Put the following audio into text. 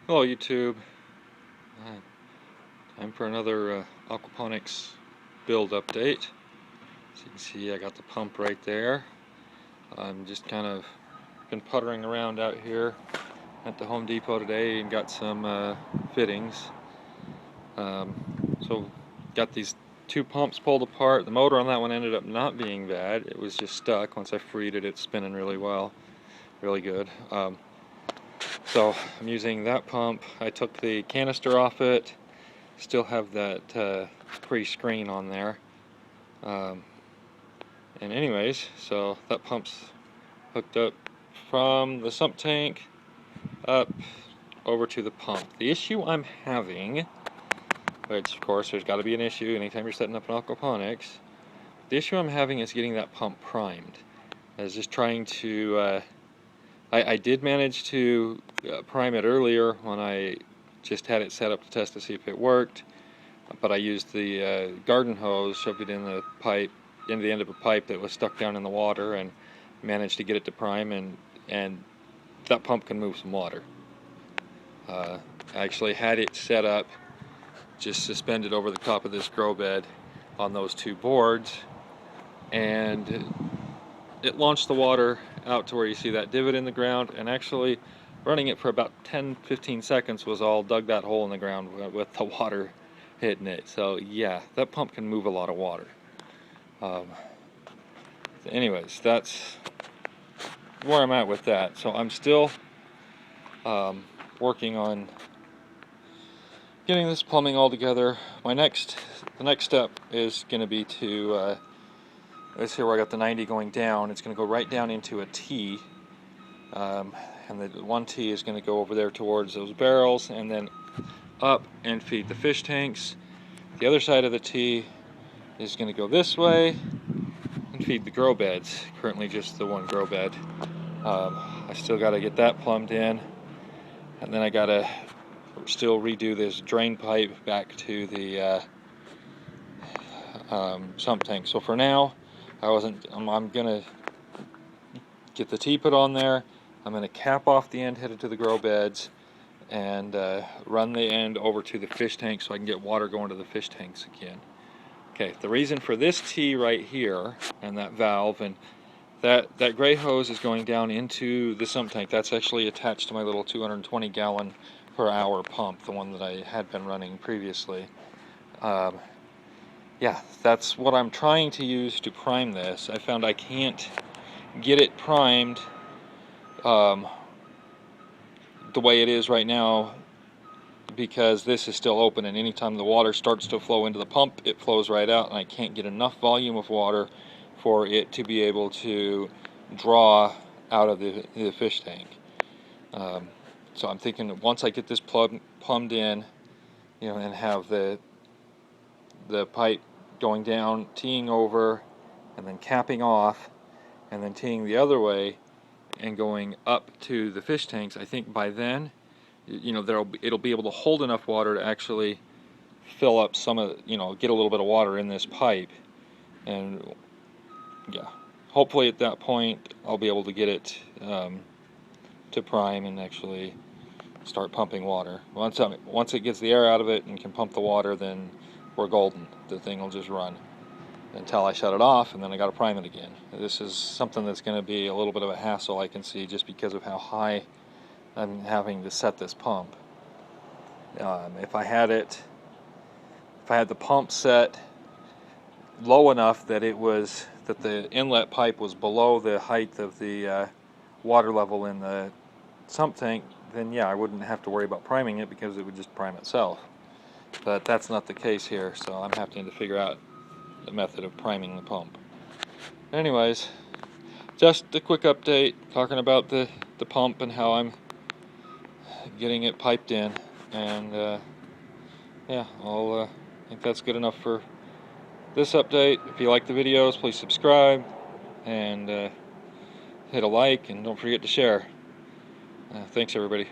Hello YouTube. Time for another aquaponics build update. As you can see, I got the pump right there. I'm just kind of been puttering around out here at the Home Depot today and got some fittings. So got these two pumps pulled apart. The motor on that one ended up not being bad. It was just stuck. Once I freed it, it's spinning really well, really good. So I'm using that pump. I took the canister off it. Still have that pre-screen on there. And anyways, so that pump's hooked up from the sump tank up over to the pump. The issue I'm having, which of course there's got to be an issue anytime you're setting up an aquaponics, the issue I'm having is getting that pump primed. I was just trying to, I did manage to prime it earlier when I just had it set up to test to see if it worked, but I used the garden hose, shoved it in the pipe, into the end of a pipe that was stuck down in the water, and managed to get it to prime, and that pump can move some water. I actually had it set up just suspended over the top of this grow bed on those two boards, and it launched the water out to where you see that divot in the ground, and actually running it for about 10-15 seconds was all dug that hole in the ground with the water hitting it. So yeah, that pump can move a lot of water. Anyways, that's where I'm at with that. So I'm still working on getting this plumbing all together. The next step is going to be to let's see where I got the 90 going down. It's going to go right down into a T, and the one T is going to go over there towards those barrels, and then up and feed the fish tanks. The other side of the T is going to go this way and feed the grow beds. Currently just the one grow bed. I still got to get that plumbed in, and then I got to still redo this drain pipe back to the sump tank. So for now, I'm gonna get the T put on there. I'm gonna cap off the end headed to the grow beds, and run the end over to the fish tank so I can get water going to the fish tanks again. Okay, the reason for this T right here and that valve, and that gray hose is going down into the sump tank. That's actually attached to my little 220 gallon per hour pump, the one that I had been running previously. Yeah, that's what I'm trying to use to prime this. I found I can't get it primed the way it is right now, because this is still open, and anytime the water starts to flow into the pump, it flows right out, and I can't get enough volume of water for it to be able to draw out of the fish tank. So I'm thinking that once I get this plumbed in, and have the pipe going down, teeing over, and then capping off, and then teeing the other way, and going up to the fish tanks, I think by then, it'll be able to hold enough water to actually fill up some of, get a little bit of water in this pipe, and yeah, hopefully at that point I'll be able to get it to prime and actually start pumping water. Once it gets the air out of it and can pump the water, then we're golden. The thing will just run until I shut it off, and then I got to prime it again. This is something that's going to be a little bit of a hassle, I can see, just because of how high I'm having to set this pump. If I had the pump set low enough that the inlet pipe was below the height of the water level in the sump tank, then yeah, I wouldn't have to worry about priming it, because it would just prime itself. But that's not the case here, so I'm having to figure out the method of priming the pump. Anyways, just a quick update talking about the pump and how I'm getting it piped in, and yeah, I think that's good enough for this update. If you like the videos, please subscribe and hit a like, and don't forget to share. Thanks everybody.